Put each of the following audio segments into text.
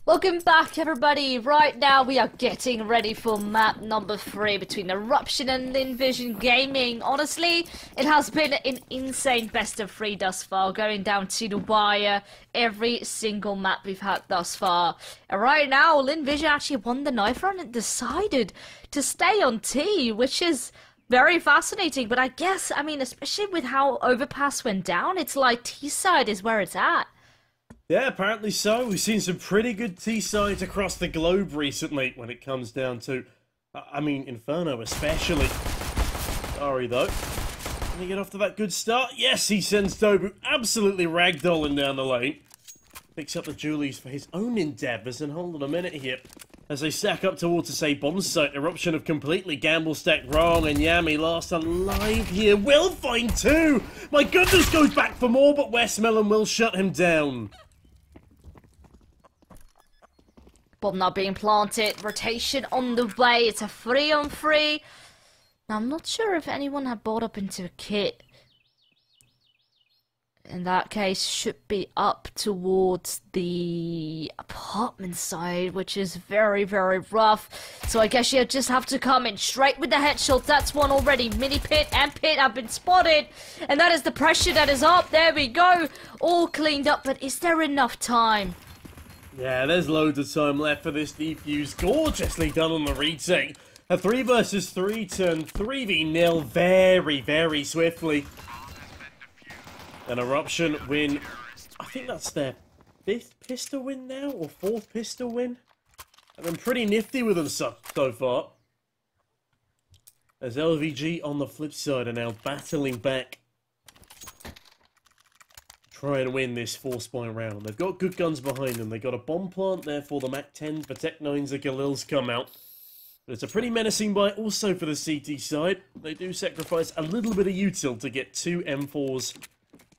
Welcome back, everybody. Right now we are getting ready for map number 3 between Eruption and Lynn Gaming. Honestly, it has been an insane best of 3 thus far, going down to the wire every single map we've had thus far. And right now, Lynn actually won the knife round and decided to stay on T, which is very fascinating. But I guess, especially with how Overpass went down, it's like T side is where it's at. Yeah, apparently so. We've seen some pretty good T-sides across the globe recently when it comes down to, Inferno especially. Sorry, though. Can he get off to that good start? Yes, he sends Dobu absolutely ragdolling down the lane. Picks up the Julies for his own endeavours, and hold on a minute here. As they stack up towards a bomb site, Eruption have completely gamble stacked wrong, and Yami last alive here. Will find two! My goodness, goes back for more, but Westmelon will shut him down. Bomb now being planted, rotation on the way, it's a 3-on-3. Now I'm not sure if anyone had bought up into a kit. In that case, should be up towards the apartment side, which is very, very rough. So I guess you just have to come in straight with the headshots. That's one already. Mini pit and pit have been spotted. And that is the pressure that is up. There we go. All cleaned up, but is there enough time? Yeah, there's loads of time left for this defuse. Gorgeously done on the retake. A 3 versus 3 turn 3v0 very, very swiftly. An Eruption win. I think that's their 5th pistol win now, or 4th pistol win. I've been pretty nifty with them so far. As LVG on the flip side are now battling back. Try and win this 4-spy round. They've got good guns behind them. They've got a bomb plant there for the MAC-10s, for Tech 9s, the Galils come out. But it's a pretty menacing buy also for the CT side. They do sacrifice a little bit of util to get 2 M4s,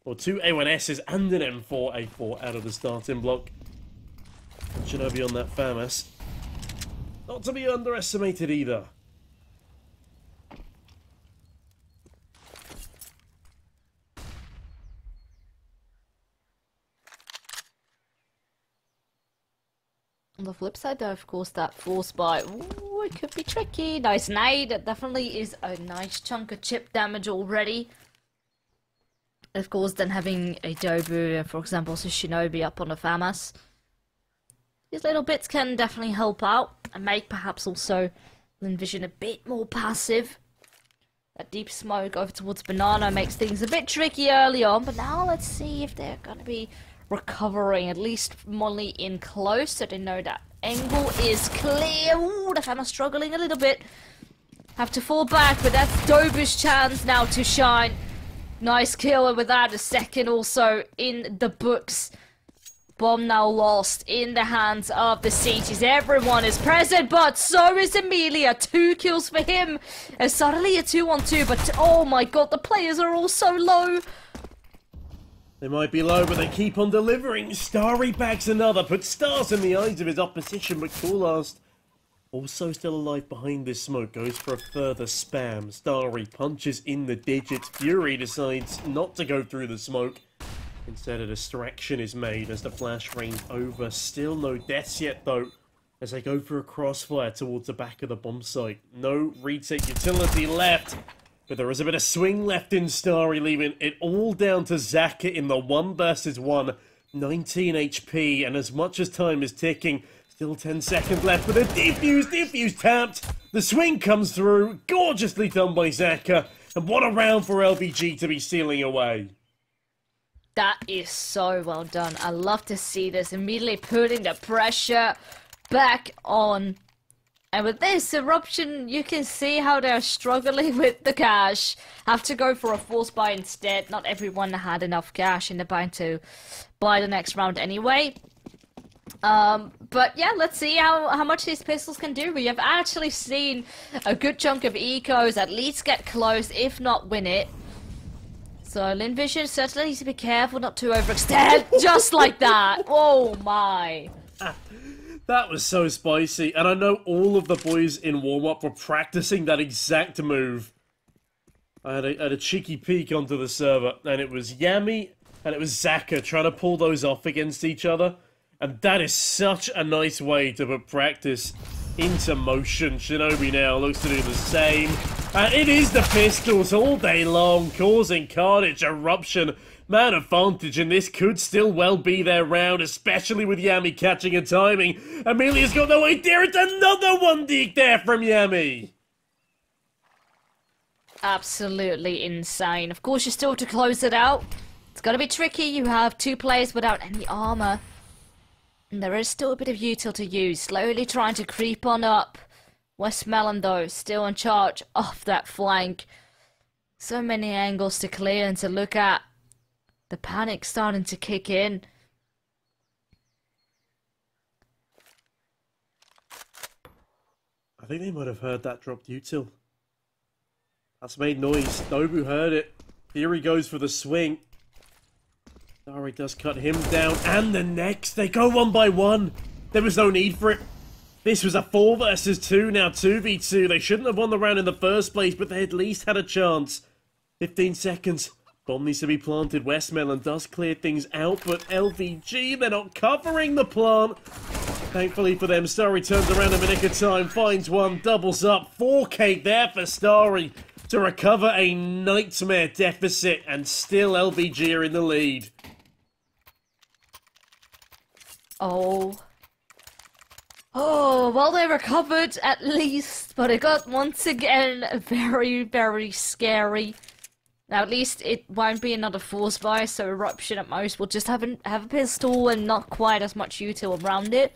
or 2 A1Ss and an M4 A4 out of the starting block. And Shinobi on that FAMAS. Not to be underestimated either. On the flip side, though, of course, that 4-spy, ooh, it could be tricky. Nice nade, that definitely is a nice chunk of chip damage already. Of course, then having a Dobu, for example, also Shinobi up on the FAMAS. These little bits can definitely help out, and make perhaps also Lynn a bit more passive. That deep smoke over towards Banana makes things a bit tricky early on, but now let's see if they're going to be recovering, at least Molly in close, so they know that angle is clear. Ooh, the FAMAS struggling a little bit. Have to fall back, but that's Dobu's chance now to shine. Nice kill, and with that, a second also in the books. Bomb now lost in the hands of the CTs. Everyone is present, but so is Emilia. 2 kills for him. And suddenly a 2-on-2, but oh my god, the players are all so low. They might be low, but they keep on delivering. Starry bags another, puts stars in the eyes of his opposition, but Coolast also still alive behind this smoke, goes for a further spam. Starry punches in the digits. Fury decides not to go through the smoke. Instead, a distraction is made as the flash rains over. Still no deaths yet, though, as they go for a crossfire towards the back of the bomb site. No retake utility left. But there is a bit of swing left in Starry, leaving it all down to Zaka in the 1 versus 1. 19 HP, and as much as time is ticking, still 10 seconds left. But the defuse tapped. The swing comes through. Gorgeously done by Zaka. And what a round for LVG to be stealing away. That is so well done. I love to see this. Immediately putting the pressure back on. And with this Eruption, you can see how they're struggling with the cash. Have to go for a 4-spy instead. Not everyone had enough cash in the bank to buy the next round anyway. But yeah, let's see how much these pistols can do. We have actually seen a good chunk of ecos at least get close, if not win it. So Lynn certainly needs to be careful not to overextend. Just like that. Oh my. That was so spicy, and I know all of the boys in warm-up were practicing that exact move. I had a cheeky peek onto the server, and it was Yami and it was Zaka trying to pull those off against each other. And that is such a nice way to put practice into motion. Shinobi now looks to do the same. And it is the pistols all day long, causing carnage. Eruption, man advantage, and this could still well be their round, especially with Yami catching and timing. Amelia's got no idea. It's another one deke there from Yami. Absolutely insane. Of course, you're still to close it out. It's gonna be tricky. You have two players without any armor. And there is still a bit of util to use. Slowly trying to creep on up. Westmelon, though, still in charge of that flank. So many angles to clear and to look at. The panic starting to kick in. I think they might have heard that dropped util. That's made noise. Nobu heard it. Here he goes for the swing. Dari does cut him down. And the next. They go one by one. There was no need for it. This was a 4 versus 2. Now 2v2. They shouldn't have won the round in the first place, but they at least had a chance. 15 seconds. Bomb needs to be planted. Westmelon does clear things out, but LVG, they're not covering the plant. Thankfully for them, Starry turns around in the nick of time, finds one, doubles up. 4K there for Starry to recover a nightmare deficit, and still LVG are in the lead. Oh, well, they recovered at least, but it got once again very, very scary. Now, at least it won't be another force buy, so Eruption at most will just have a pistol and not quite as much util around it.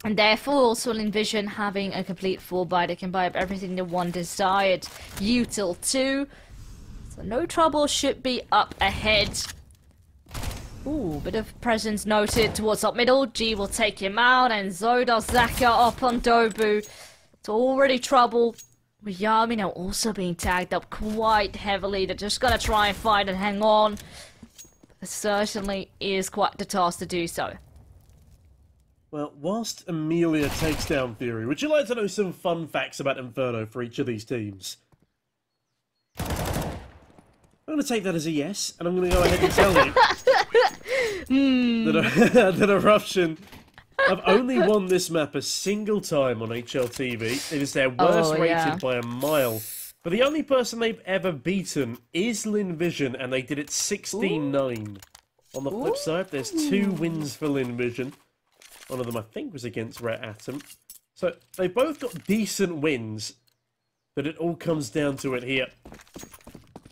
And therefore, also Envision having a complete full buy, they can buy up everything they want desired. Util too. So no trouble should be up ahead. Ooh, bit of presence noted towards up middle. G will take him out, and Zoda Zaka up on Dobu. It's already trouble. With Yami now also being tagged up quite heavily. They're just gonna try and fight and hang on. It certainly is quite the task to do so. Well, whilst Amelia takes down Fury, would you like to know some fun facts about Inferno for each of these teams? I'm going to take that as a yes, and I'm going to go ahead and tell you that Eruption have only won this map a single time on HLTV. It is their worst rated by a mile. But the only person they've ever beaten is Lynn Vision, and they did it 16-9. On the flip side, there's 2 wins for Lynn Vision. One of them, I think, was against Red Atom. So, they both got decent wins, but it all comes down to it here.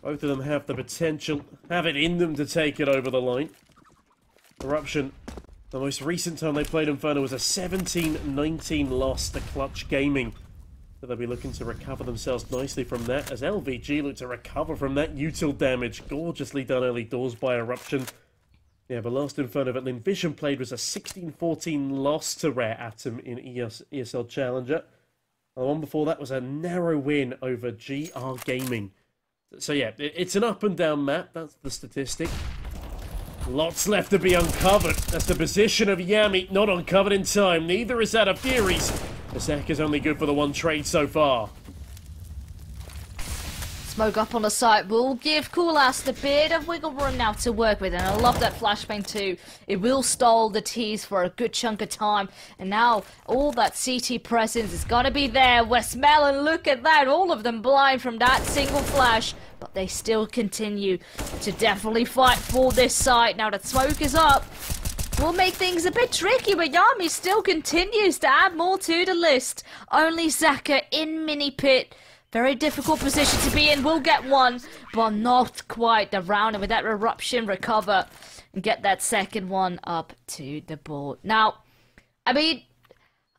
Both of them have the potential, have it in them to take it over the line. Eruption, the most recent time they played Inferno was a 17-19 loss to Clutch Gaming. So they'll be looking to recover themselves nicely from that, as LVG look to recover from that util damage. Gorgeously done early doors by Eruption. Yeah, the last Inferno that Lynn Vision played was a 16-14 loss to Rare Atom in ESL Challenger. The one before that was a narrow win over GR Gaming. So yeah, it's an up and down map, that's the statistic. Lots left to be uncovered. That's the position of Yami, not uncovered in time. Neither is that of Furies. The Sek is only good for the one trade so far. Smoke up on the site will give Coolast a bit of wiggle room now to work with, and I love that flashbang too. It will stall the tease for a good chunk of time, and now all that CT presence is gonna be there. Westmelon, look at that, all of them blind from that single flash, but they still continue to definitely fight for this site. Now that smoke is up, will make things a bit tricky, but Yami still continues to add more to the list. Only Zaka in mini pit. Very difficult position to be in. Will get one, but not quite the round. And with that Eruption, recover and get that second one up to the board. Now, I mean,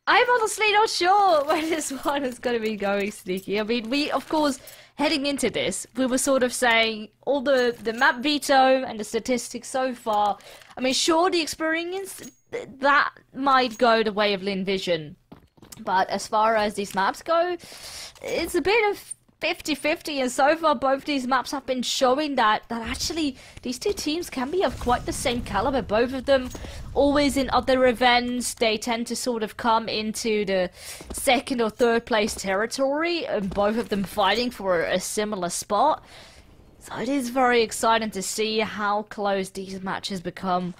I'm honestly not sure where this one is going to be going, Sneaky. I mean, we, of course, heading into this, we were sort of saying all the map veto and the statistics so far. I mean, sure, the experience, that might go the way of Lynn Vision. But as far as these maps go, it's a bit of 50-50, and so far both these maps have been showing that actually these two teams can be of quite the same caliber. Both of them always in other events, they tend to sort of come into the second or third place territory, and both of them fighting for a similar spot. So it is very exciting to see how close these matches become.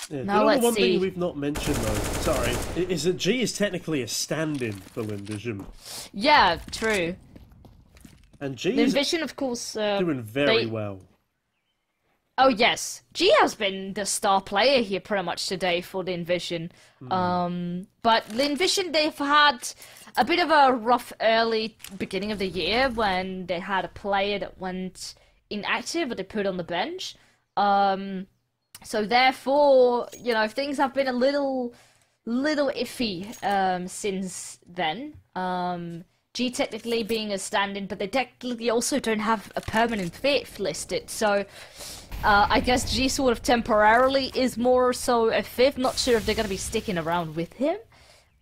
Yeah, Now the let's one see. thing we've not mentioned though, sorry, is that G is technically a stand-in for Lynn Vision. Yeah, true. And G Lynn is Vision, of course, doing very well. Oh yes, G has been the star player here pretty much today for Lynn Vision. But Lynn Vision, they've had a bit of a rough early beginning of the year when they had a player that went inactive, but they put on the bench. So therefore, you know, things have been a little iffy since then. G technically being a stand-in, but they technically also don't have a permanent fifth listed. So I guess G sort of temporarily is more so a fifth. Not sure if they're going to be sticking around with him.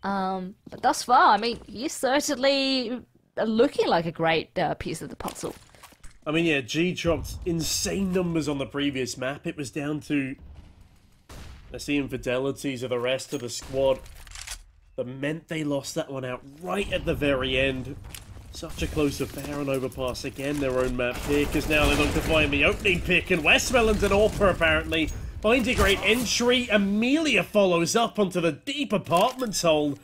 But thus far, I mean, he's certainly looking like a great piece of the puzzle. I mean, yeah, G dropped insane numbers on the previous map. It was down to the infidelities of the rest of the squad that meant they lost that one out right at the very end. Such a close affair on overpass. Again, their own map pick, because now they look to find the opening pick, and Westmelon's an AWPer apparently. Finds a great entry. Amelia follows up onto the deep apartments hold.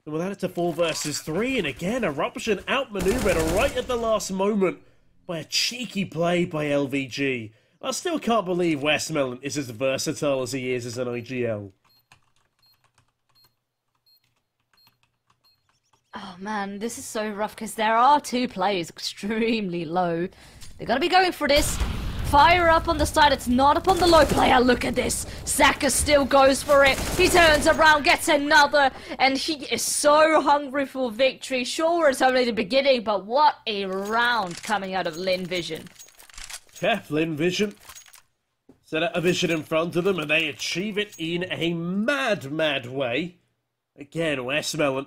And with that, it's a 4 versus 3, and again, Eruption outmaneuvered right at the last moment by a cheeky play by LVG. I still can't believe Westmelon is as versatile as he is as an IGL. Oh man, this is so rough because there are two players extremely low. They're gonna be going for this. Fire up on the side, it's not up on the low player. Look at this. Saka still goes for it. He turns around, gets another, and he is so hungry for victory. Sure, it's only the beginning, but what a round coming out of Lynn Vision. Yeah, Lynn Vision set out a vision in front of them, and they achieve it in a mad way. Again, Westmelon.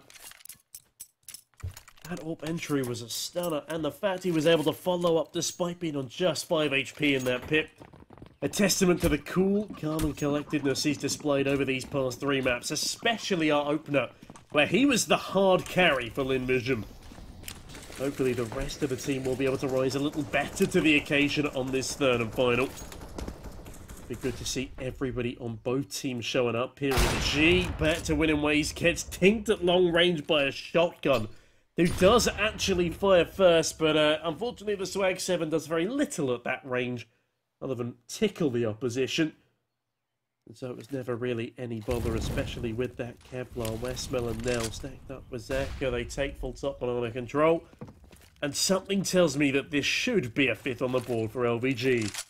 That AWP entry was a stunner, and the fact he was able to follow up despite being on just 5 HP in that pit. A testament to the cool, calm and collectedness he's displayed over these past 3 maps, especially our opener, where he was the hard carry for Lynn Vision. Hopefully the rest of the team will be able to rise a little better to the occasion on this third and final. Be good to see everybody on both teams showing up here with G. Bet to win in ways gets tinked at long range by a shotgun, who does actually fire first, but unfortunately the Swag 7 does very little at that range, other than tickle the opposition. And so it was never really any bother, especially with that Kevlar. Westmelon now stacked up with Zeka. They take full top one under control. And something tells me that this should be a 5th on the board for LVG.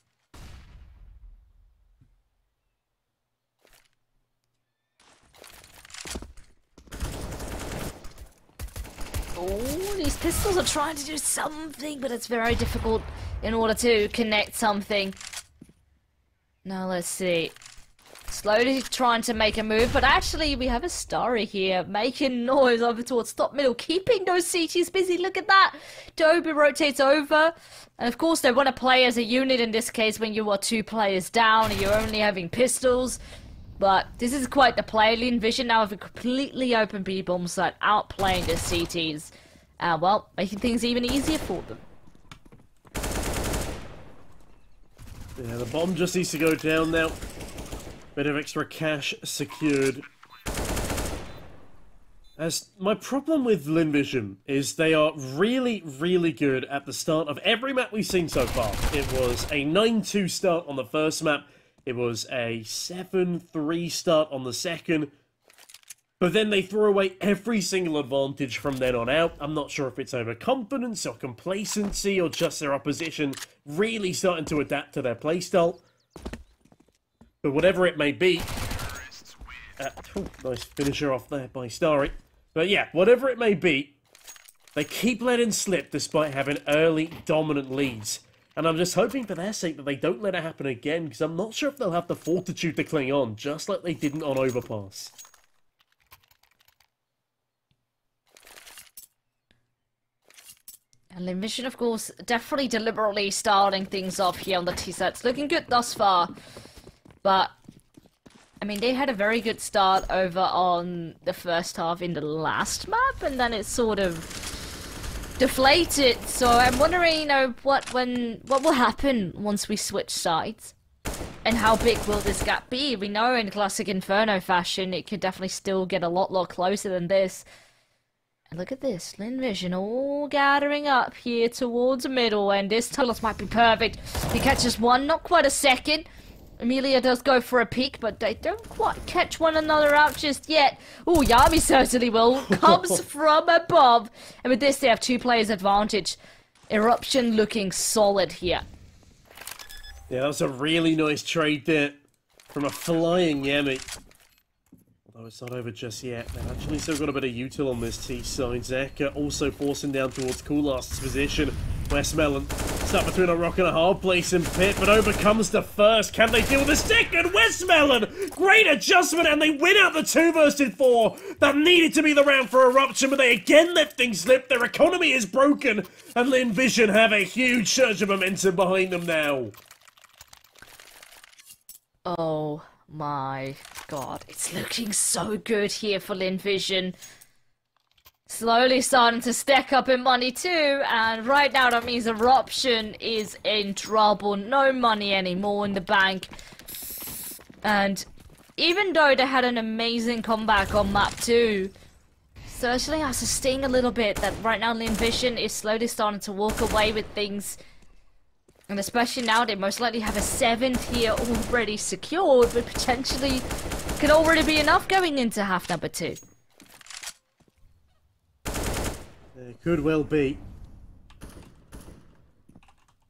Oh, these pistols are trying to do something, but it's very difficult in order to connect something. Now let's see. Slowly trying to make a move, but actually we have a Starry here making noise over towards top middle, keeping those CTs busy. Look at that. Dobie rotates over, and of course they want to play as a unit in this case when you are 2 players down and you're only having pistols. But this is quite the play. Lynn Vision now have a completely open B-bomb site, outplaying the CTs. Well, making things even easier for them. Yeah, the bomb just needs to go down now. Bit of extra cash secured. As my problem with Lynn Vision is they are really good at the start of every map we've seen so far. It was a 9-2 start on the first map. It was a 7-3 start on the second. But then they threw away every single advantage from then on out. I'm not sure if it's overconfidence or complacency or just their opposition really starting to adapt to their playstyle. But whatever it may be... nice finisher off there by Starry. But yeah, whatever it may be, they keep letting slip despite having early dominant leads. And I'm just hoping for their sake that they don't let it happen again, because I'm not sure if they'll have the fortitude to cling on, just like they didn't on Overpass. And Lynn Vision, of course, definitely deliberately starting things off here on the T-sets. Looking good thus far. But, I mean, they had a very good start over on the first half in the last map, and then it sort of deflated. So I'm wondering, you know, what will happen once we switch sides. And how big will this gap be? We know in classic Inferno fashion, it could definitely still get a lot closer than this. And look at this, Lynn Vision all gathering up here towards middle, and this Tolos might be perfect. He catches one, not quite a second. Amelia does go for a peek, but they don't quite catch one another out just yet. Oh, Yami certainly will. Comes from above. And with this, they have 2 players advantage. Eruption looking solid here. Yeah, that was a really nice trade there from a flying Yami. Although it's not over just yet. They've actually still got a bit of util on this T side. Zeka also forcing down towards Coolast's position. Westmelon stuck between a rock and a hard place in pit, but overcomes the first. Can they deal with the second? Westmelon! Great adjustment, and they win out the 2 versus 4. That needed to be the round for Eruption, but they again let things slip. Their economy is broken, and Lynn Vision have a huge surge of momentum behind them now. Oh my god, it's looking so good here for Lynn Vision. Slowly starting to stack up in money too, and right now that means Eruption is in trouble. No money anymore in the bank. And even though they had an amazing comeback on map 2, certainly has to sting a little bit that right now Lynn Vision is slowly starting to walk away with things. And especially now, they most likely have a 7th here already secured, but potentially could already be enough going into half number 2. It could well be.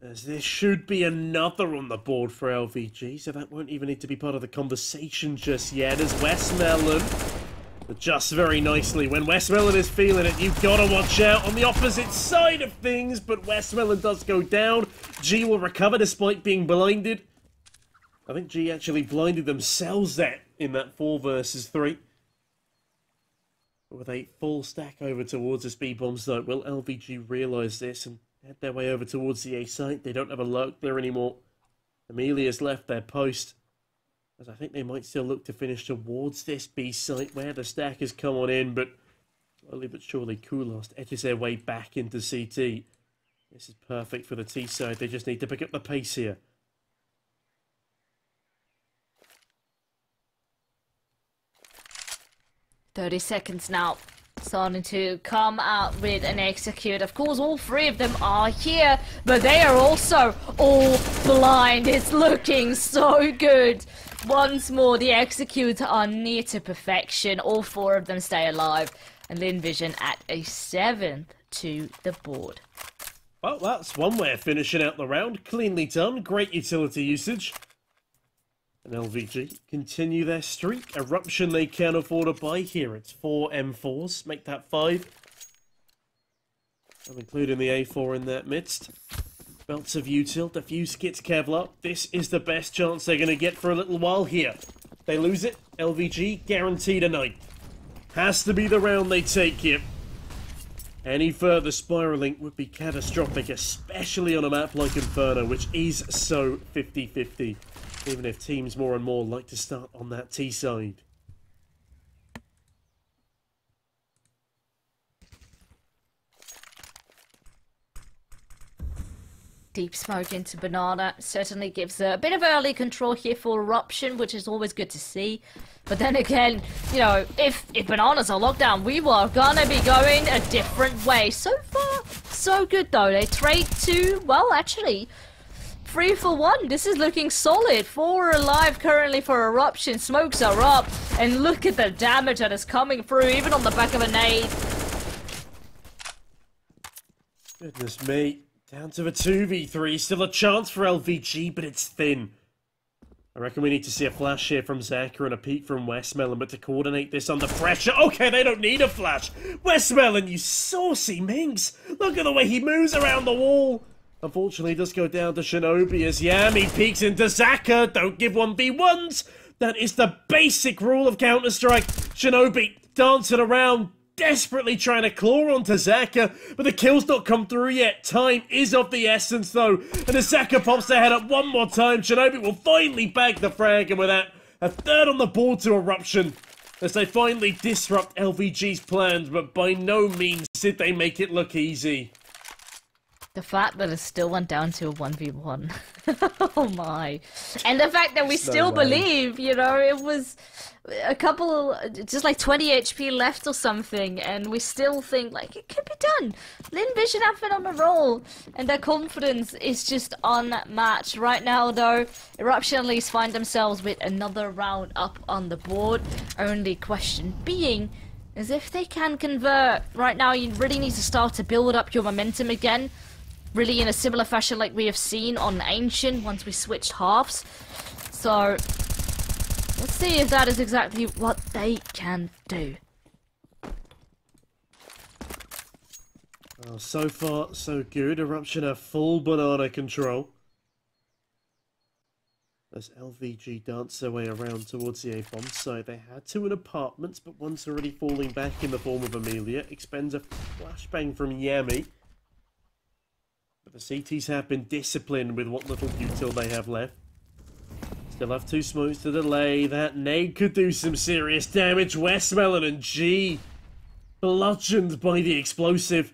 As there should be another on the board for LVG, so that won't even need to be part of the conversation just yet, as Westmelon adjusts very nicely. When Westmelon is feeling it, you've got to watch out on the opposite side of things, but Westmelon does go down. G will recover despite being blinded. I think G actually blinded themselves there in that 4 versus 3. But with a full stack over towards the speed bomb site, will LVG realise this and head their way over towards the A site? They don't have a lurk there anymore. Amelia's left their post, as I think they might still look to finish towards this B site where the stack has come on in, but slowly but surely Coolast edges their way back into CT. This is perfect for the T side. They just need to pick up the pace here. "30 seconds now." Starting to come out with an execute. Of course, all 3 of them are here, but they are also all blind. It's looking so good. Once more, the executes are near to perfection. All 4 of them stay alive. And Lynn Vision at a 7th to the board. Well, that's one way of finishing out the round. Cleanly done. Great utility usage. And LVG continue their streak. Eruption they can afford to buy here. It's 4 M4s. Make that 5. I'm including the A4 in that midst. Belts of util, defuse kits Kevlar. This is the best chance they're going to get for a little while here. They lose it, LVG guaranteed a 9. Has to be the round they take here. Any further spiraling would be catastrophic, especially on a map like Inferno, which is so 50-50. Even if teams more and more like to start on that T side. Deep smoke into Banana certainly gives a bit of early control here for Eruption, which is always good to see. But then again, you know, if Bananas are locked down, we were gonna be going a different way. So far, so good though. They trade 2, well actually, 3 for 1. This is looking solid. 4 alive currently for Eruption. Smokes are up. And look at the damage that is coming through, even on the back of a nade. Goodness me. Down to the 2v3. Still a chance for LVG, but it's thin. I reckon we need to see a flash here from Zeka and a peek from Westmelon, but to coordinate this under pressure... Okay, they don't need a flash. Westmelon, you saucy minx. Look at the way he moves around the wall. Unfortunately, it does go down to Shinobi as Yami peeks into Zeka. Don't give 1v1s. That is the basic rule of Counter-Strike. Shinobi dancing around, desperately trying to claw onto Zeka, but the kill's not come through yet. Time is of the essence, though. And as Zeka pops their head up one more time, Shinobi will finally bag the frag, and with that, a 3rd on the board to Eruption, as they finally disrupt LVG's plans, but by no means did they make it look easy. The fact that it still went down to a 1v1. Oh my. And the fact that we still believe, you know, it was a couple, just like 20 HP left or something, and we still think, like, it could be done. Lynn Vision have been on a roll, and their confidence is just unmatched. Right now, though, Eruption at least find themselves with another round up on the board. Only question being is if they can convert. Right now, you really need to start to build up your momentum again. Really in a similar fashion like we have seen on Ancient once we switched halves. So, let's see if that is exactly what they can do. Well, so far, so good. Eruption have full banana control. As LVG dance their way around towards the A-bomb site, they had two in apartments, but one's already falling back in the form of Amelia. Expends a flashbang from Yami. But the CTs have been disciplined with what little util they have left. Still have two smokes to delay. That nade could do some serious damage. Westmelon and G bludgeoned by the explosive.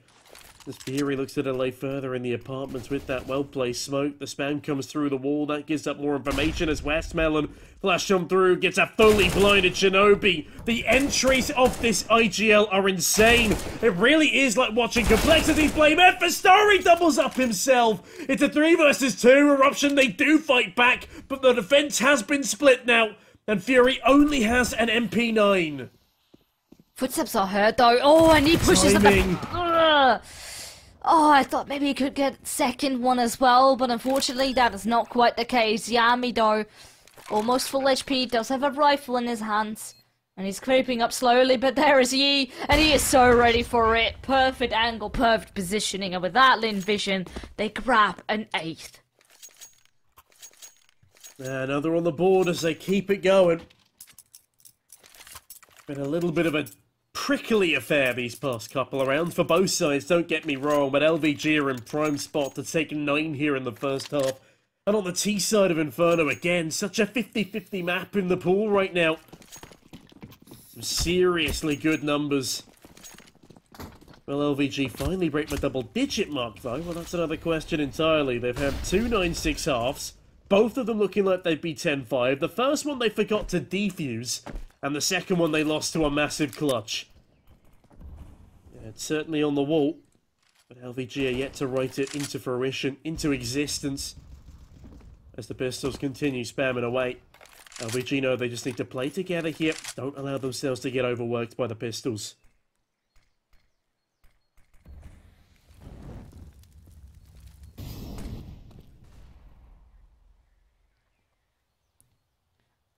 As Fury looks to delay further in the apartments with that well-placed smoke. The spam comes through the wall. That gives up more information as Westmelon flash on through. Gets a fully blinded Shinobi. The entries of this IGL are insane. It really is like watching Complexity flame F for Starry doubles up himself. It's a 3 versus 2 Eruption. They do fight back, but the defense has been split now. And Fury only has an MP9. Footsteps are heard though. Oh, and he pushes Timing. Oh, I thought maybe he could get second one as well, but unfortunately that is not quite the case. Yami though, almost full HP, does have a rifle in his hands. And he's creeping up slowly, but there is Yi, and he is so ready for it. Perfect angle, perfect positioning, and with that Lynn Vision, they grab an 8th. Another on the board as they keep it going. Been a little bit of a prickly affair these past couple of rounds for both sides, don't get me wrong, but LVG are in prime spot to take 9 here in the first half. And on the T side of Inferno again, such a 50-50 map in the pool right now. Some seriously good numbers. Will LVG finally break the double-digit mark though? Well, that's another question entirely. They've had 2 9-6 halves, both of them looking like they'd be 10-5. The first one they forgot to defuse, and the second one they lost to a massive clutch. Yeah, it's certainly on the wall, but LVG are yet to write it into fruition, into existence, as the pistols continue spamming away. LVG know they just need to play together here, don't allow themselves to get overworked by the pistols.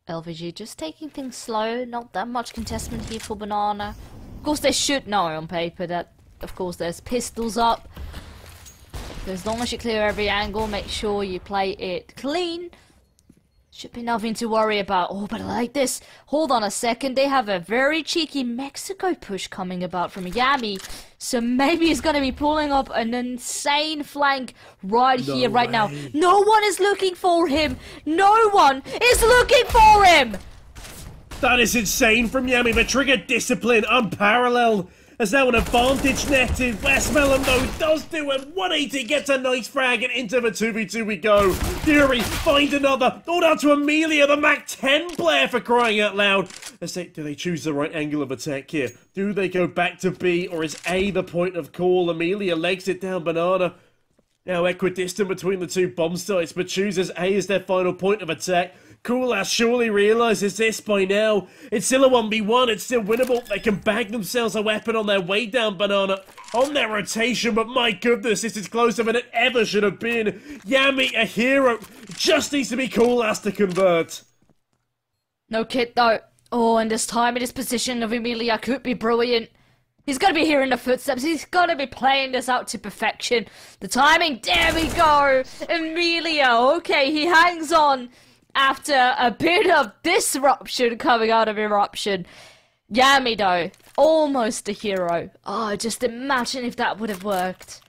LVG just taking things slow, not that much contestment here for Banana. Of course they should know on paper that, of course, there's pistols up. So as long as you clear every angle, make sure you play it clean. Should be nothing to worry about. Oh, but I like this. Hold on a second. They have a very cheeky Mexico push coming about from Yami. So maybe he's going to be pulling up an insane flank right here, right now. No one is looking for him. No one is looking for him. That is insane from Yami. The trigger discipline unparalleled. As now an advantage netted. Westmelon though does do a 180, gets a nice frag, and into the 2v2 we go. Fury find another. All down to Amelia, the Mac 10 player, for crying out loud. Do they choose the right angle of attack here? Do they go back to B, or is A the point of call? Amelia legs it down Banana. Now equidistant between the two bomb sites, but chooses A as their final point of attack. Coolass surely realises this by now. It's still a 1v1, it's still winnable. They can bag themselves a weapon on their way down Banana, on their rotation, but my goodness, this is closer than it ever should have been. Yami, a hero, just needs to be Coolass to convert. No kid though. Oh, and this time in his position of Amelia could be brilliant. He's going to be hearing the footsteps. He's going to be playing this out to perfection. The timing, there we go. Amelia, okay, he hangs on. After a bit of disruption coming out of Eruption. Yami though, almost a hero. Oh, just imagine if that would have worked.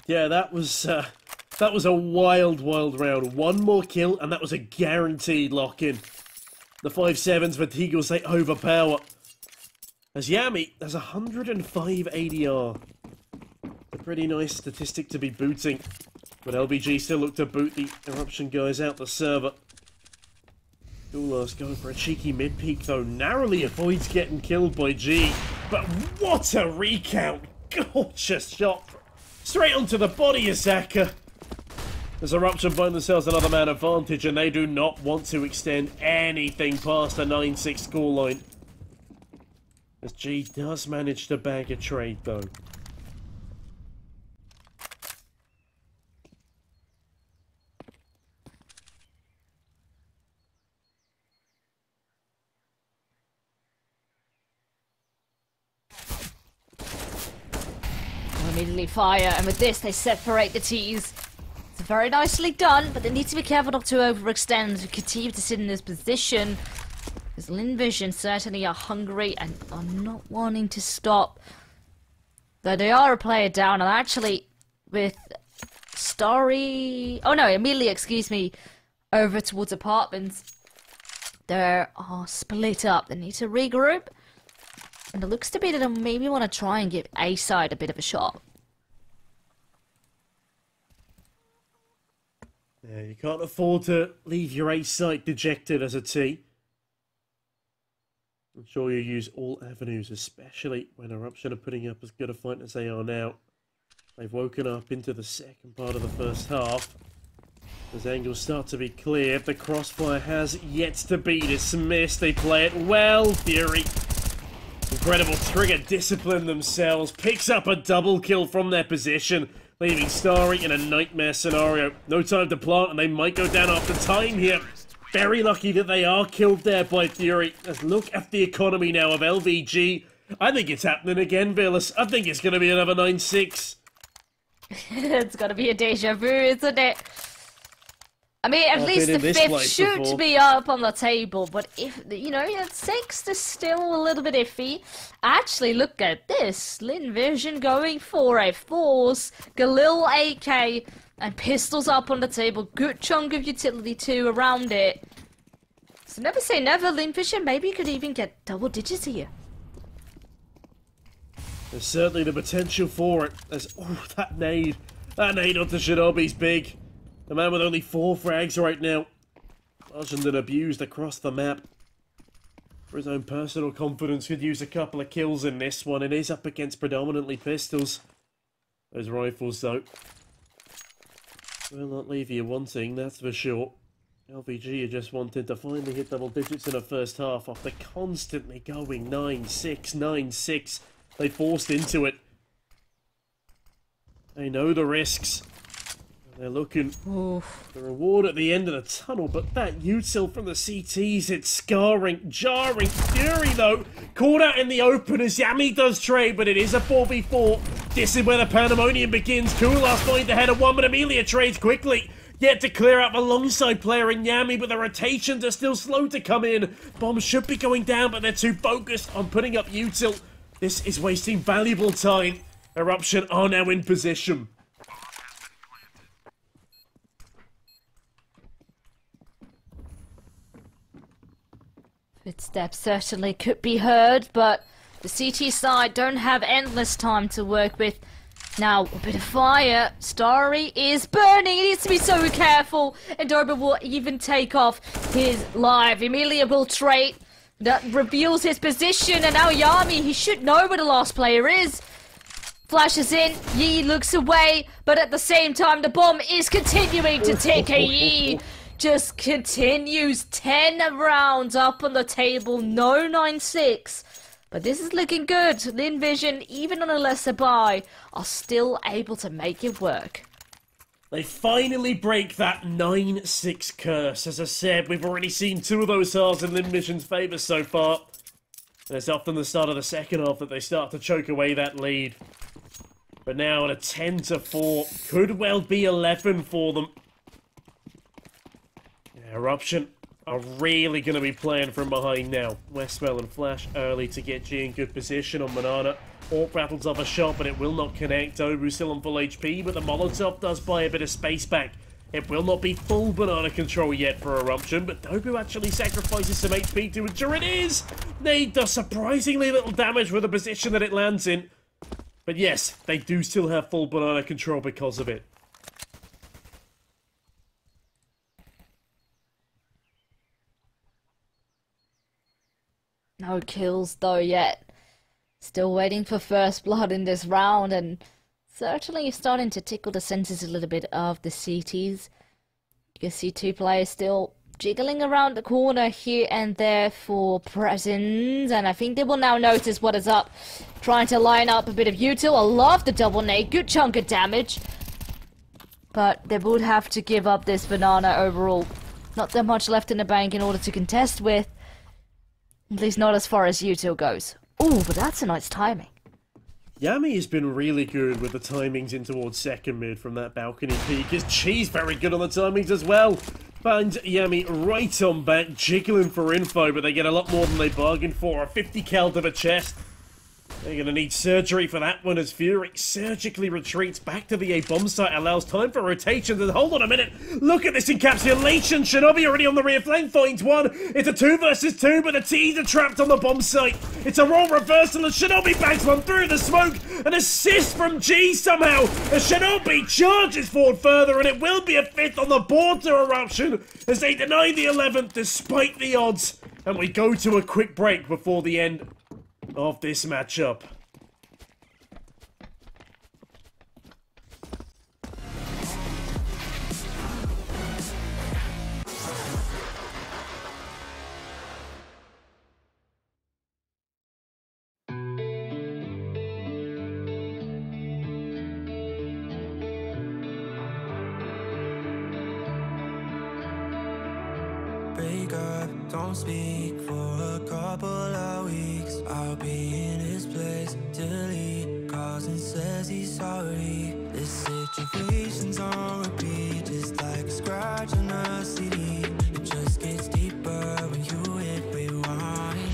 Yeah, that was a wild, wild round. One more kill, and that was a guaranteed lock-in. The 5-7s for Eagles, they overpower. As Yami, there's 105 ADR. pretty nice statistic to be booting. But LVG still look to boot the Eruption guys out the server. Gulas going for a cheeky mid-peek though. Narrowly avoids getting killed by G. But what a recount! Gorgeous shot! Straight onto the body of Zaka. As Eruption find themselves another man advantage, and they do not want to extend anything past a 9-6 scoreline. As G does manage to bag a trade though. Immediately fire, and with this they separate the T's. It's very nicely done, but they need to be careful not to overextend and continue to sit in this position. Because Lynn Vision certainly are hungry and are not wanting to stop. Though they are a player down, and actually with Starry... Oh no, Amelia, excuse me, over towards apartments. They are split up. They need to regroup. And it looks to be that I maybe want to try and give A side a bit of a shot. Yeah, you can't afford to leave your A side dejected as a T. I'm sure you use all avenues, especially when Eruption are putting up as good a fight as they are now. They've woken up into the second part of the first half. As angles start to be cleared, the crossfire has yet to be dismissed. They play it well, Fury. Incredible trigger discipline themselves, picks up a double kill from their position, leaving Starry in a nightmare scenario. No time to plant, and they might go down after time here. Very lucky that they are killed there by Fury. Let's look at the economy now of LVG. I think it's happening again, Villas. I think it's going to be another 9-6. It's going to be a deja vu, isn't it? I mean, at least the fifth should be up on the table, but if, you know, sixth is still a little bit iffy. Actually, look at this. Lynn Vision going for a force, Galil AK, and pistols up on the table. Good chunk of utility too around it. So never say never, Lynn Vision. Maybe you could even get double digits here. There's certainly the potential for it. There's, oh, that nade onto Shinobi's big. The man with only 4 frags right now. Bludgeoned and abused across the map. For his own personal confidence, could use a couple of kills in this one. It is up against predominantly pistols. Those rifles, though, will not leave you wanting, that's for sure. LVG just wanted to finally hit double digits in the first half after constantly going 9-6, 9-6. They forced into it. They know the risks. They're looking for the reward at the end of the tunnel, but that util from the CTs, it's scarring, jarring. Fury, though, caught out in the open as Yami does trade, but it is a 4v4. This is where the pandemonium begins. Kulas find ahead of one, but Amelia trades quickly. Yet to clear out alongside player in Yami, but the rotations are still slow to come in. Bombs should be going down, but they're too focused on putting up util. This is wasting valuable time. Eruption are now in position. Footsteps certainly could be heard, but the CT side don't have endless time to work with. Now, a bit of fire. Starry is burning. He needs to be so careful. And Dober will even take off his live. Emilia will trade. That reveals his position. And now Yami, he should know where the last player is. Flashes in. Yi looks away. But at the same time, the bomb is continuing to tick. Yi just continues 10 rounds up on the table. No 9-6. But this is looking good. Lynn Vision, even on a lesser buy, are still able to make it work. They finally break that 9-6 curse. As I said, we've already seen 2 of those halves in Lynn Vision's favour so far. And it's often the start of the second half that they start to choke away that lead. But now at a 10-4, could well be 11 for them. Eruption are really going to be playing from behind now. Westwell and Flash early to get G in good position on Banana. Orc rattles off a shot, but it will not connect. Obu still on full HP, but the Molotov does buy a bit of space back. It will not be full Banana control yet for Eruption, but Dobu actually sacrifices some HP to ensure it is! Nade does surprisingly little damage with the position that it lands in. But yes, they do still have full banana control because of it. No kills though yet. Still waiting for first blood in this round, and certainly starting to tickle the senses a little bit of the CTs. You can see two players still jiggling around the corner here and there for presence, and I think they will now notice what is up. Trying to line up a bit of util. I love the double nade, good chunk of damage. But they would have to give up this banana overall. Not that much left in the bank in order to contest with. At least not as far as util goes. Oh, but that's a nice timing. Yami has been really good with the timings in towards second mid from that balcony peak. His Chi's very good on the timings as well. Finds Yami right on back, jiggling for info, but they get a lot more than they bargained for. A 50 cal to the chest. They're going to need surgery for that one as Fury surgically retreats back to the A bomb site, allows time for rotations, and hold on a minute, look at this encapsulation, Shinobi already on the rear flank, finds one, it's a 2 versus 2, but the T's are trapped on the bomb site, it's a role reversal as Shinobi bangs one through the smoke, an assist from G somehow, as Shinobi charges forward further, and it will be a 5th on the board to Eruption, as they deny the 11th despite the odds, and we go to a quick break before the end of this matchup. Break up, don't speak for a couple of weeks. I'll be in his place till he calls and says he's sorry. This situation's on repeat, just like a scratch on a CD. It just gets deeper when you hit rewind.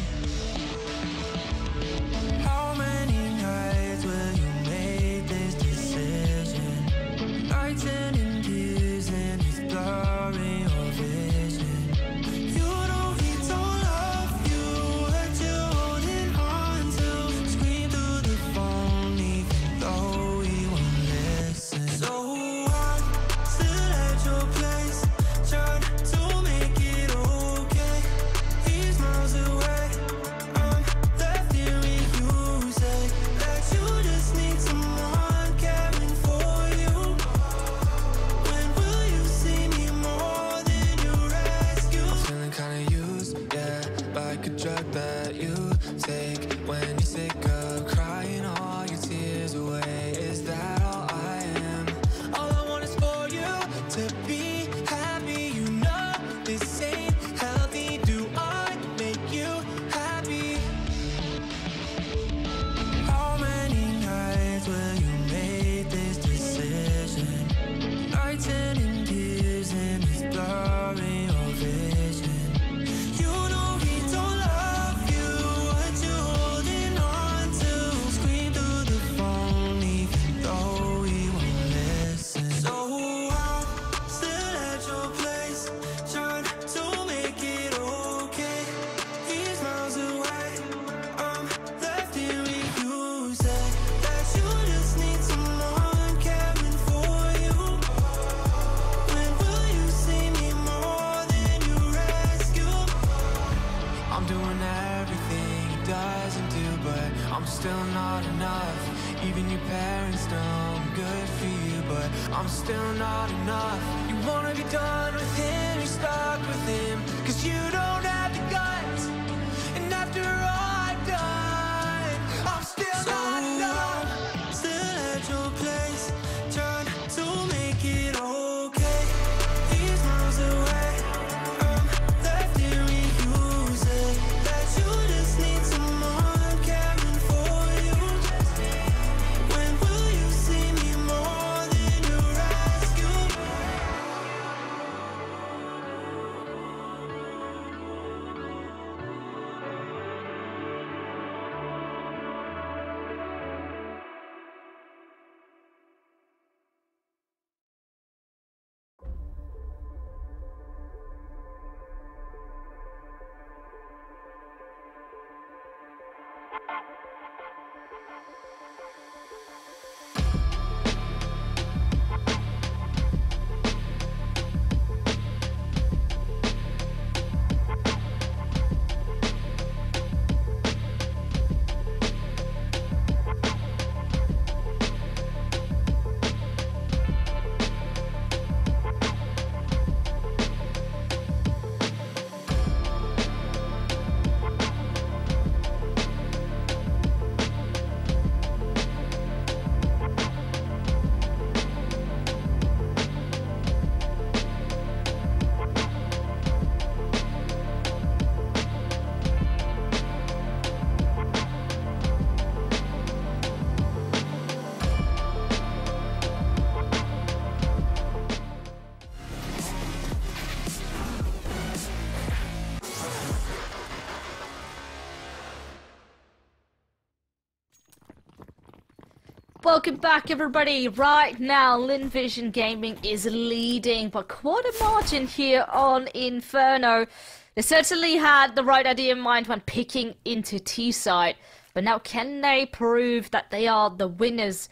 How many nights will you make this decision? Nights ending tears and it's blurring your vision. I'm still not enough. You wanna be done with him, you're stuck with him, 'cause you don't have the guts. And after all I've done, I'm still not enough. Still at your place, trying to make it okay. He's miles away, I'm left here with you. Say that you just need someone caring for you. When will you see me more than you rescue? welcome back everybody. Right now, Lynn Vision Gaming is leading by quite a margin here on Inferno. They certainly had the right idea in mind when picking into T-side, but now can they prove that they are the winners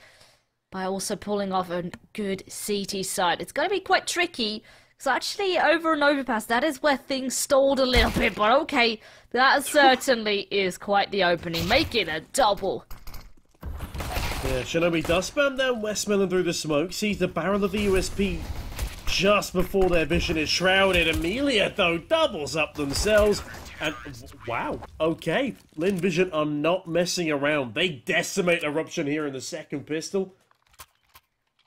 by also pulling off a good CT side? It's going to be quite tricky. So actually, over an overpass, that is where things stalled a little bit, but okay, that certainly is quite the opening, making a double. Yeah, Shinobi does spam down Westmoreland through the smoke, sees the barrel of the USP just before their vision is shrouded. Amelia, though, doubles up themselves, and wow, okay, Lynn Vision are not messing around. They decimate Eruption here in the second pistol,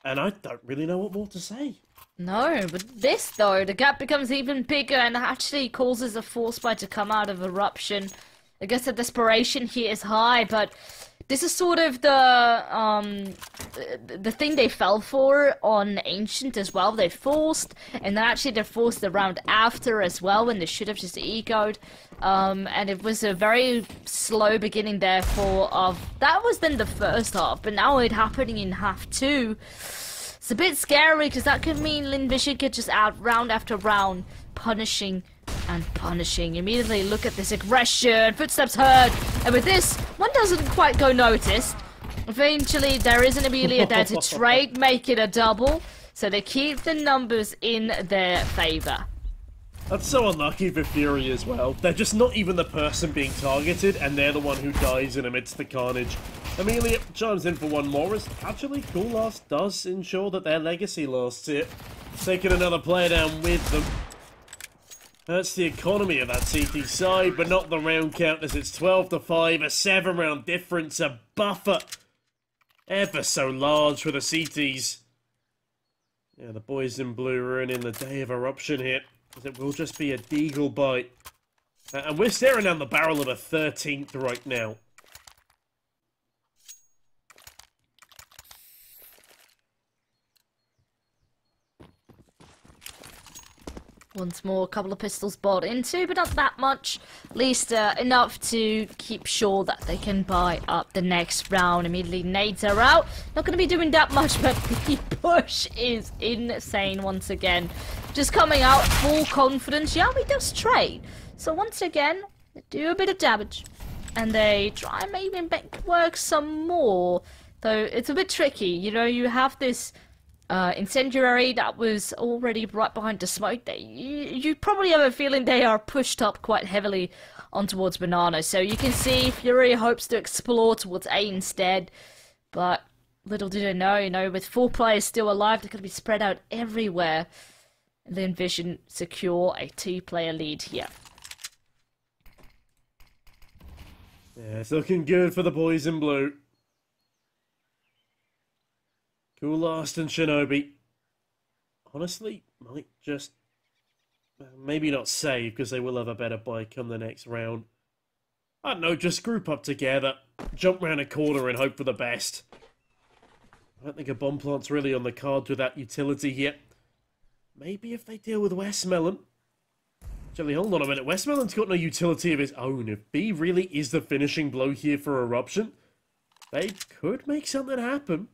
and I don't really know what more to say. No, but this though, the gap becomes even bigger and actually causes a force fight to come out of Eruption. I guess the desperation here is high, but this is sort of the thing they fell for on Ancient as well. They forced, and then actually they forced the round after as well when they should have just ecoed. And it was a very slow beginning therefore that was then the first half, but now it happening in half two. It's a bit scary because that could mean Lynn Vision could just out round after round, punishing and punishing. Immediately look at this aggression, footsteps heard, and with this, one doesn't quite go noticed. Eventually, there is an Amelia there to trade, make it a double, so they keep the numbers in their favour. That's so unlucky for Fury as well. They're just not even the person being targeted, and they're the one who dies in amidst the carnage. Amelia chimes in for one more, as actually Cool Last does ensure that their legacy lasts here. Taking another player down with them. Hurts the economy of that CT side, but not the round count, as it's 12 to 5, a 7-round difference, a buffer ever so large for the CTs. Yeah, the boys in blue are in the day of Eruption here, as it will just be a deagle bite. And we're staring down the barrel of a 13th right now. Once more, a couple of pistols bought into, but not that much. At least enough to keep sure that they can buy up the next round. Immediately nades are out. Not going to be doing that much, but the push is insane once again. Just coming out full confidence. Yeah, he does trade. So once again, they do a bit of damage. And they try and maybe make work some more. Though it's a bit tricky. You know, you have this incendiary that was already right behind the smoke. You probably have a feeling they are pushed up quite heavily on towards Banana. So you can see Fury hopes to explore towards A instead. But little do they know, you know, with 4 players still alive, they're going to be spread out everywhere. Lynn Vision secure a 2-player lead here. Yeah, it's looking good for the boys in blue. Cool Last and Shinobi, honestly, might just, maybe not save, because they will have a better buy come the next round. I don't know, just group up together, jump round a corner and hope for the best. I don't think a bomb plant's really on the cards with that utility here. Maybe if they deal with Westmoreland. Actually, hold on a minute, Westmoreland's got no utility of his own. If B really is the finishing blow here for Eruption, they could make something happen.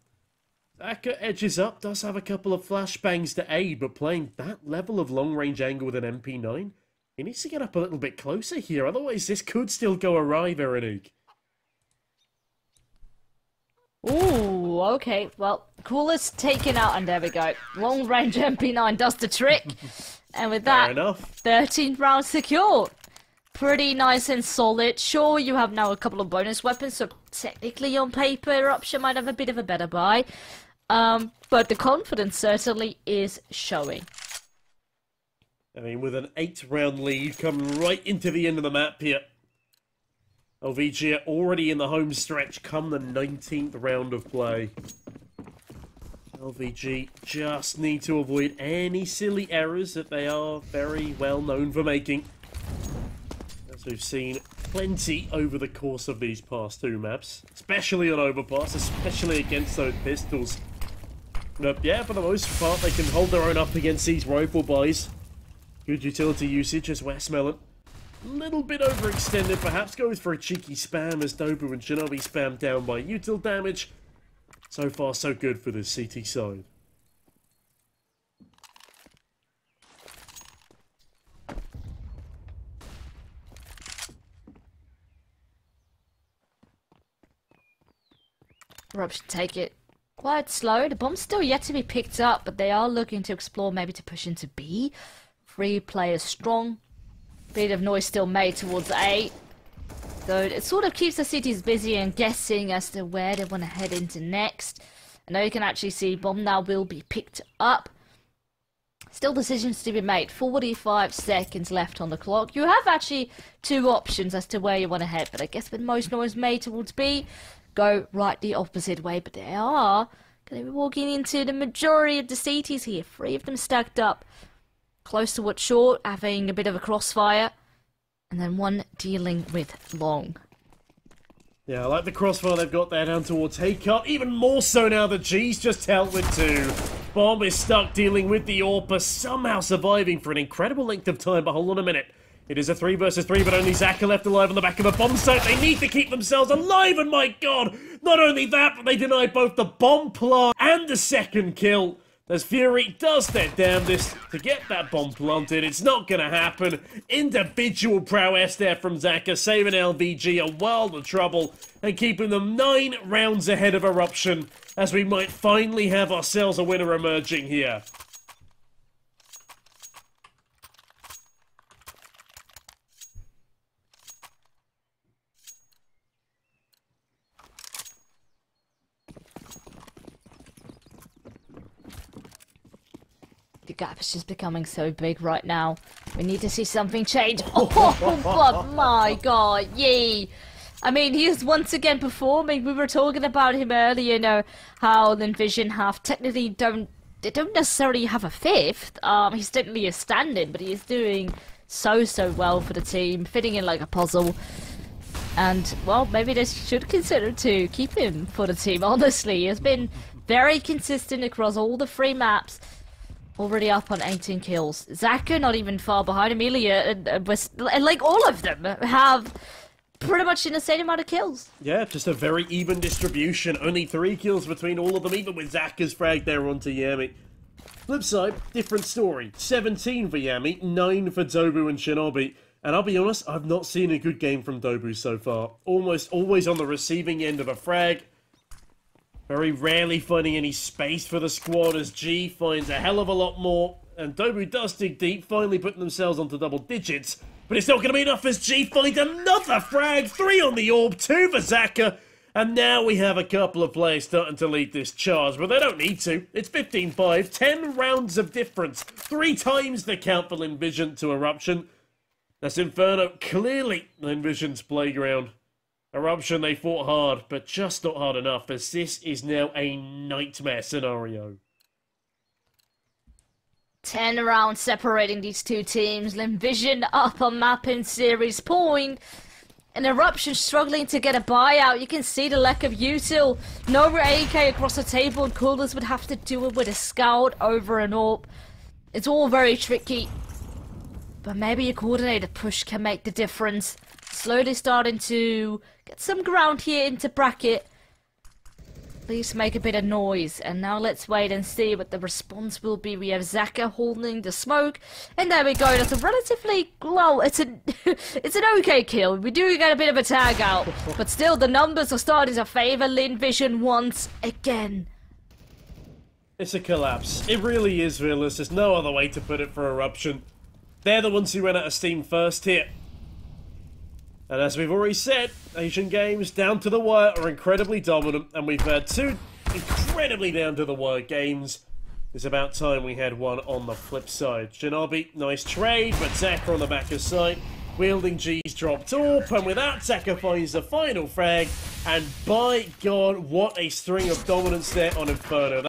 Aka edges up, does have a couple of flashbangs to aid, but playing that level of long-range angle with an MP9, he needs to get up a little bit closer here, otherwise this could still go awry, Veronique. Ooh, okay, well, Coolest taken out, and there we go. Long-range MP9 does the trick, and with that, 13th round secured. Pretty nice and solid. Sure, you have now a couple of bonus weapons, so technically on paper, Eruption might have a bit of a better buy. But the confidence certainly is showing. I mean, with an 8-round lead coming right into the end of the map here. LVG are already in the home stretch come the 19th round of play. LVG just need to avoid any silly errors that they are very well known for making. As we've seen plenty over the course of these past 2 maps. Especially on Overpass, especially against those pistols. But yeah, for the most part, they can hold their own up against these rifle buys. Good utility usage as Westmoreland. Little bit overextended, perhaps goes for a cheeky spam as Dobu and Shinobi spam down by util damage. So far, so good for this CT side. Eruption take it quite slow. The bomb's still yet to be picked up, but they are looking to explore, maybe to push into B. 3 players strong. Bit of noise still made towards A. So it sort of keeps the cities busy and guessing as to where they want to head into next. I know you can actually see bomb now will be picked up. Still decisions to be made. 45 seconds left on the clock. You have actually 2 options as to where you want to head, but I guess with most noise made towards B, go right the opposite way. But they are going to be walking into the majority of the cities here. 3 of them stacked up close to what's short, having a bit of a crossfire, and then 1 dealing with long. Yeah, I like the crossfire they've got there down towards Haycut. Even more so now that G's just held with 2. Bomb is stuck dealing with the AWP, but somehow surviving for an incredible length of time. But hold on a minute. It is a 3 versus 3, but only Zaka left alive on the back of a bomb site. They need to keep themselves alive, and my god! Not only that, but they deny both the bomb plant and the second kill. As Fury does their damnedest to get that bomb planted. It's not going to happen. Individual prowess there from Zaka, saving LVG a world of trouble and keeping them 9 rounds ahead of Eruption, as we might finally have ourselves a winner emerging here. The gap is just becoming so big right now. We need to see something change. Oh, but my god, yay! I mean, he is once again performing. We were talking about him earlier, you know, how Invision have technically don't necessarily have a 5th. He's technically a stand-in, but he is doing so well for the team, fitting in like a puzzle. And, well, maybe they should consider to keep him for the team, honestly. He has been very consistent across all the 3 maps. Already up on 18 kills. Zaka not even far behind. Amelia and like all of them have pretty much the same amount of kills. Yeah, just a very even distribution. Only 3 kills between all of them, even with Zaka's frag there onto Yami. Flip side, different story. 17 for Yami, 9 for Dobu and Shinobi. And I'll be honest, I've not seen a good game from Dobu so far. Almost always on the receiving end of a frag. Very rarely finding any space for the squad as G finds a hell of a lot more. And Dobu does dig deep, finally putting themselves onto double digits. But it's not going to be enough as G finds another frag. 3 on the AWP, 2 for Zaka. And now we have a couple of players starting to lead this charge. But they don't need to. It's 15-5, 10 rounds of difference. 3 times the count for Invision to Eruption. That's Inferno, clearly Invision's playground. Eruption, they fought hard, but just not hard enough, as this is now a nightmare scenario. 10 rounds separating these 2 teams. Invision up on map in series point. And Eruption struggling to get a buyout. You can see the lack of util. No AK across the table, and Coolers would have to do it with a scout over an AWP. It's all very tricky. But maybe a coordinated push can make the difference. Slowly starting to get some ground here into bracket. Please make a bit of noise. And now let's wait and see what the response will be. We have Zaka holding the smoke. And there we go. That's a relatively... Well, it's an okay kill. We do get a bit of a tag out. But still, the numbers are starting to favour Lynn Vision once again. It's a collapse. It really is, Fearless. There's no other way to put it for Eruption. They're the ones who ran out of steam first here. And as we've already said, Asian games down to the wire are incredibly dominant, and we've had 2 incredibly down to the wire games. It's about time we had one on the flip side. Shinobi, nice trade, but Zaka on the back of side. Wielding G's dropped off, and with that, Zaka finds the final frag. And by God, what a string of dominance there on Inferno.